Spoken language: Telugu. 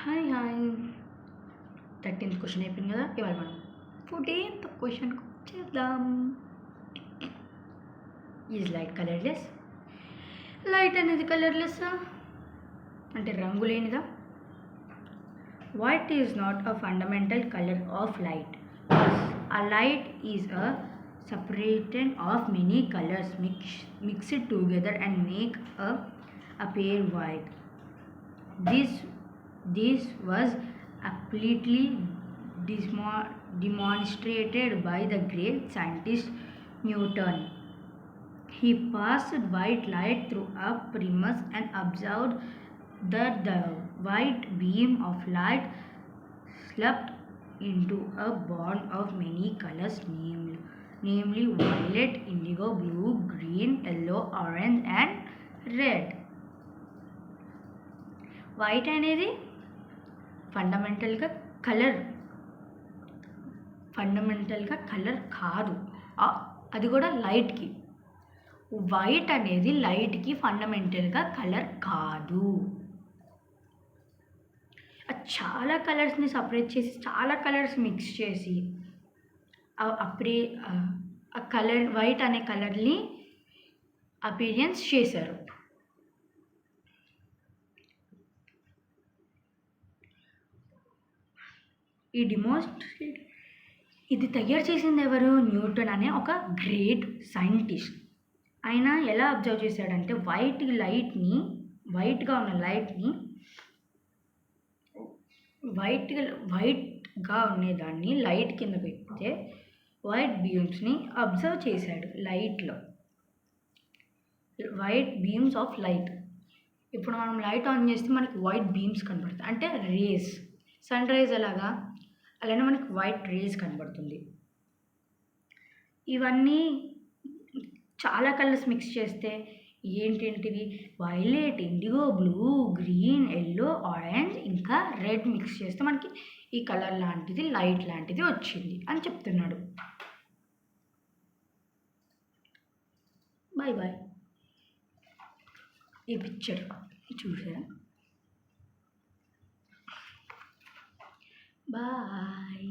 హాయ్ హాయ్ 13th క్వశ్చన్ అయిపోయింది కదా. ఇవాళ మనం 14th క్వశ్చన్కి వచ్చేద్దాం. Is light colourless? లైట్ అనేది కలర్లెస్ అంటే రంగు లేనిదా? White is not a fundamental colour of light. A light is a separation of many colors mixed together and make appear white. This was completely demonstrated by the great scientist Newton. He passed white light through a prism and observed that the white beam of light swept into a bond of many colors, namely violet, indigo, blue, green, yellow, orange and red. White అనేది ఫండమెంటల్గా కలర్ కాదు, అది కూడా లైట్కి. వైట్ అనేది లైట్కి ఫండమెంటల్గా కలర్ కాదు. చాలా కలర్స్ని సపరేట్ చేసి చాలా కలర్స్ మిక్స్ చేసి అప్పుడే ఆ కలర్ వైట్ అనే కలర్ని అపీరియన్స్ చేశారు. ఇది తయారు చేసింది ఎవరు? న్యూటన్ అనే ఒక గ్రేట్ సైంటిస్ట్. ఆయన ఎలా అబ్జర్వ్ చేశాడంటే వైట్గా ఉన్న లైట్ని వైట్గా ఉండేదాన్ని లైట్ కింద పెడితే వైట్ బీమ్స్ని అబ్జర్వ్ చేశాడు. White beams of light. ఇప్పుడు మనం లైట్ ఆన్ చేస్తే మనకి వైట్ బీమ్స్ కనబడతాయి, అంటే రేస్. సన్ రైజ్ అలానే మనకి వైట్ రేస్ కనబడుతుంది. ఇవన్నీ చాలా కలర్స్ మిక్స్ చేస్తే ఏంటేంటివి? Violet, indigo, blue, green, yellow, orange ఇంకా రెడ్ మిక్స్ చేస్తే మనకి ఈ కలర్ లాంటిది, లైట్ లాంటిది వచ్చింది అని చెప్తున్నాడు. Bye bye. ఈ పిక్చర్ చూసారా? బాయ్.